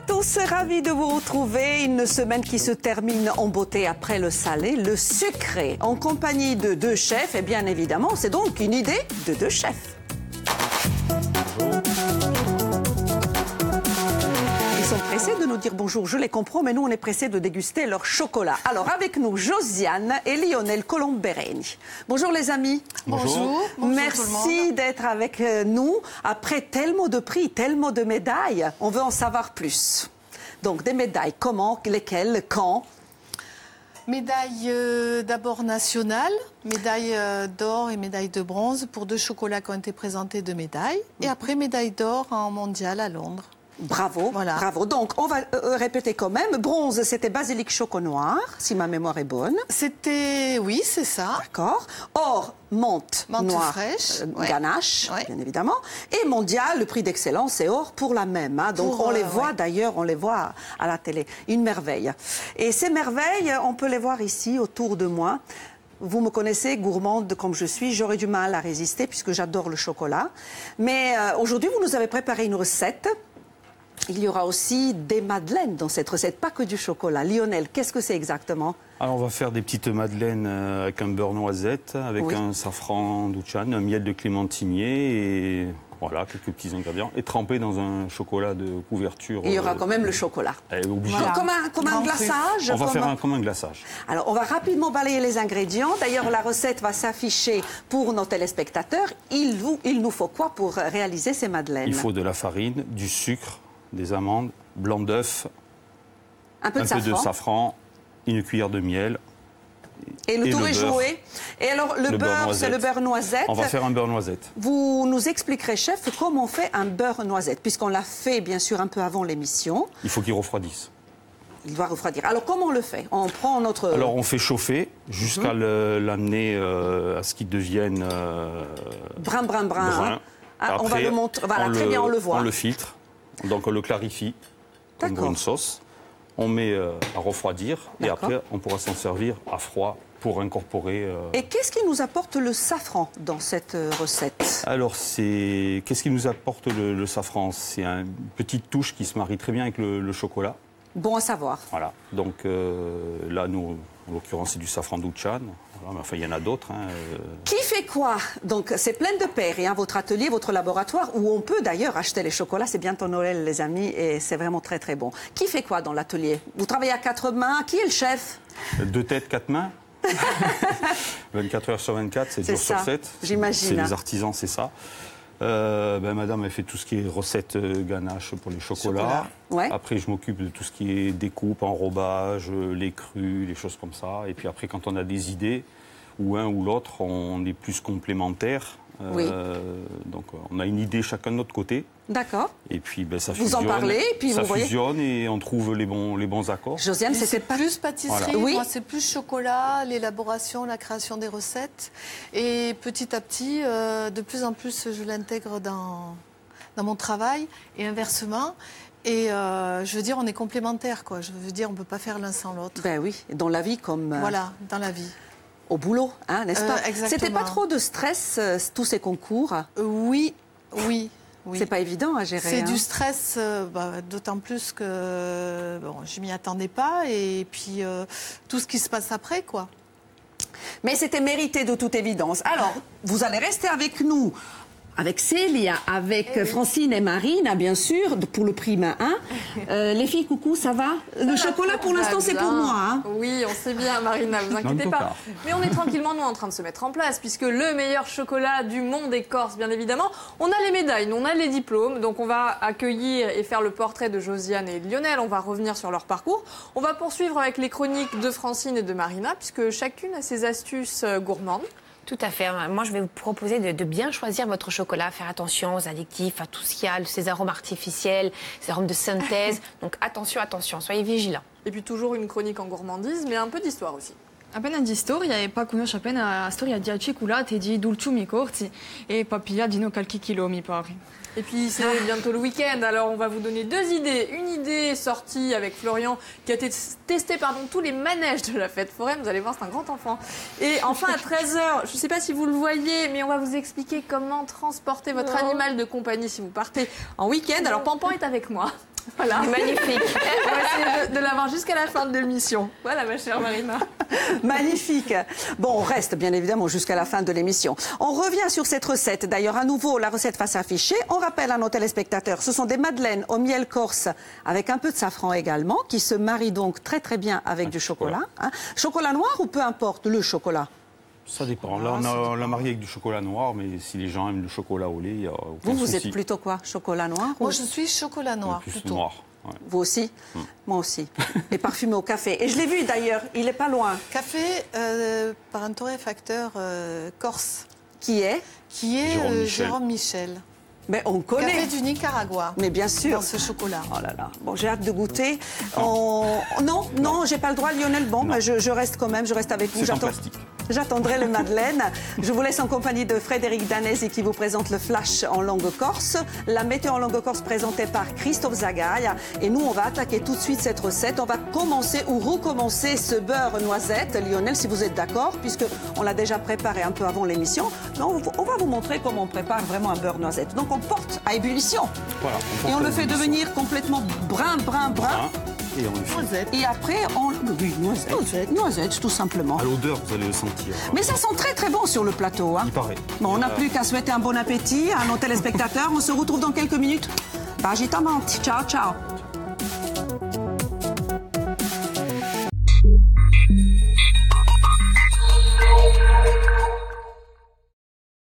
tous, ravis de vous retrouver. Une semaine qui se termine en beauté après le salé, le sucré, en compagnie de deux chefs. Et bien évidemment, c'est donc une idée de deux chefs. Ils sont pressés de nous dire bonjour, je les comprends, mais nous on est pressés de déguster leur chocolat. Alors avec nous, Josiane et Lionel Colombereni. Bonjour les amis. Bonjour. Merci d'être avec nous. Après tellement de prix, tellement de médailles, on veut en savoir plus. Donc des médailles, comment, lesquelles, quand? Médaille d'abord nationale, médaille d'or et médaille de bronze pour deux chocolats qui ont été présentés de médailles. Et après médaille d'or en mondial à Londres. Bravo, voilà. Bravo. Donc, on va répéter quand même. Bronze, c'était basilic choco noir, si ma mémoire est bonne. C'était, oui, c'est ça. D'accord. Or, menthe noire, fraîche, ganache, ouais. bien évidemment. Et mondial, le prix d'excellence, c'est or pour la même. Hein. Donc, on les voit d'ailleurs, on les voit à la télé. Une merveille. Et ces merveilles, on peut les voir ici, autour de moi. Vous me connaissez, gourmande comme je suis, j'aurais du mal à résister puisque j'adore le chocolat. Mais aujourd'hui, vous nous avez préparé une recette. Il y aura aussi des madeleines dans cette recette, pas que du chocolat. Lionel, qu'est-ce que c'est exactement? Alors on va faire des petites madeleines avec un beurre noisette, avec un safran douchan, un miel de clémentinier et voilà, quelques petits ingrédients. Et trempé dans un chocolat de couverture. Il y aura quand même le chocolat. Obligé. Voilà. Comme un glaçage. On va faire comme un glaçage. Alors on va rapidement balayer les ingrédients. D'ailleurs la recette va s'afficher pour nos téléspectateurs. Il nous faut quoi pour réaliser ces madeleines? Il faut de la farine, du sucre, des amandes, blanc d'œuf, un peu de safran, une cuillère de miel. Et le tour est joué. Et alors, le beurre, c'est le beurre noisette. On va faire un beurre noisette. Vous nous expliquerez, chef, comment on fait un beurre noisette, puisqu'on l'a fait, bien sûr, un peu avant l'émission. Il faut qu'il refroidisse. Il doit refroidir. Alors, comment on le fait? On prend notre... Alors, on fait chauffer jusqu'à l'amener à ce qu'il devienne... brun. Brun. Ah, après, on va le montrer. Voilà, très bien, on le voit. On le filtre. Donc on le clarifie comme pour une sauce. On met à refroidir et après on pourra s'en servir à froid pour incorporer... Et qu'est-ce qui nous apporte le safran dans cette recette? Alors qu'est-ce qui nous apporte le safran? C'est une petite touche qui se marie très bien avec le chocolat. Bon à savoir. Voilà, donc là nous, en l'occurrence c'est du safran douchan. Voilà, mais enfin il y en a d'autres. Qui fait quoi? Donc c'est plein de paires, hein, votre atelier, votre laboratoire, où on peut d'ailleurs acheter les chocolats. C'est bientôt Noël les amis et c'est vraiment très très bon. Qui fait quoi dans l'atelier? Vous travaillez à 4 mains, qui est le chef? 2 têtes, 4 mains. 24 heures sur 24, 7 jours sur 7. J'imagine. C'est les artisans, c'est ça. Madame, elle fait tout ce qui est recettes ganache pour les chocolats. Ouais. Après, je m'occupe de tout ce qui est découpe, enrobage, les crus, les choses comme ça. Et puis après, quand on a des idées, ou un ou l'autre, on est plus complémentaires. Donc, on a une idée chacun de notre côté. D'accord. Et puis, ça vous fusionne. En parlez, puis ça vous voyez... fusionne et on trouve les bons accords. Josiane, c'était plus pâtisserie, voilà. Oui. Moi c'est plus chocolat, l'élaboration, la création des recettes. Et petit à petit, de plus en plus, je l'intègre dans mon travail et inversement. Et je veux dire, on est complémentaires, quoi. Je veux dire, on ne peut pas faire l'un sans l'autre. Ben oui, dans la vie comme... Voilà, dans la vie. Au boulot, hein, n'est-ce pas? C'était pas trop de stress, tous ces concours? Oui. C'est pas évident à gérer. C'est du stress, d'autant plus que je m'y attendais pas. Et puis, tout ce qui se passe après, quoi. Mais c'était mérité de toute évidence. Alors, vous allez rester avec nous. Avec Célia, avec Francine et Marine, bien sûr, pour le prix main 1. Les filles, coucou, ça va? Le chocolat, pour l'instant, c'est pour moi. Hein. Oui, on sait bien, Marina, vous inquiétez pas. Mais on est tranquillement, nous, en train de se mettre en place, puisque le meilleur chocolat du monde est corse, bien évidemment. On a les médailles, nous, on a les diplômes. Donc, on va accueillir et faire le portrait de Josiane et Lionel. On va revenir sur leur parcours. On va poursuivre avec les chroniques de Francine et de Marina, puisque chacune a ses astuces gourmandes. Tout à fait. Moi, je vais vous proposer de bien choisir votre chocolat, faire attention aux additifs, à tout ce qu'il y a, ces arômes artificiels, ces arômes de synthèse. Donc attention, soyez vigilants. Et puis toujours une chronique en gourmandise, mais un peu d'histoire aussi. Appena di storia e poi conosce appena la storia di Aciculate e di dolciumi corti e papilla dino qualche chilo, mi pare. Et puis c'est bientôt le week-end, alors on va vous donner 2 idées. Une idée sortie avec Florian qui a testé tous les manèges de la fête foraine. Vous allez voir, c'est un grand enfant. Et enfin à 13h, je ne sais pas si vous le voyez, mais on va vous expliquer comment transporter votre animal de compagnie si vous partez en week-end. Alors Pampan est avec moi. Voilà. Magnifique. On va essayer de l'avoir jusqu'à la fin de l'émission. Voilà, ma chère Marina. Magnifique. Bon, on reste bien évidemment jusqu'à la fin de l'émission. On revient sur cette recette. D'ailleurs, à nouveau, la recette va s'afficher. On rappelle à nos téléspectateurs, ce sont des madeleines au miel corse avec un peu de safran également, qui se marient donc très très bien avec du chocolat. Hein. Chocolat noir ou peu importe le chocolat? Ça dépend. Là, on l'a marié avec du chocolat noir, mais si les gens aiment le chocolat au lait, il n'y a aucun Vous souci. êtes plutôt quoi? Chocolat noir? Moi, je suis chocolat noir Plus plutôt. noir. Ouais. Vous aussi? Moi aussi. Et parfumé au café. Et je l'ai vu d'ailleurs, il est pas loin. Café par un torréfacteur corse. Qui est? Qui est Jérôme Michel. Mais on connaît. Café du Nicaragua. Mais bien sûr. Dans ce chocolat. Oh là là. Bon, j'ai hâte de goûter. Non, j'ai pas le droit, Lionel. Bon, mais je reste quand même, je reste avec vous. C'est en plastique. J'attendrai le madeleine. Je vous laisse en compagnie de Frédéric Danesi qui vous présente le flash en langue corse. La météo en langue corse présentée par Christophe Zagaï. Et nous, on va attaquer tout de suite cette recette. On va commencer ou recommencer ce beurre noisette. Lionel, si vous êtes d'accord, puisqu'on l'a déjà préparé un peu avant l'émission. On va vous montrer comment on prépare vraiment un beurre noisette. Donc, on porte à ébullition. Voilà, Et on le fait devenir complètement brun. Et on le fait. Noisette. Et après, oui, noisette, tout simplement. À l'odeur, vous allez le sentir. Mais ça sent très très bon sur le plateau. Hein. Il paraît. Bon, on n'a plus qu'à souhaiter un bon appétit à nos téléspectateurs. On se retrouve dans quelques minutes. Bagitamente. Ciao, ciao.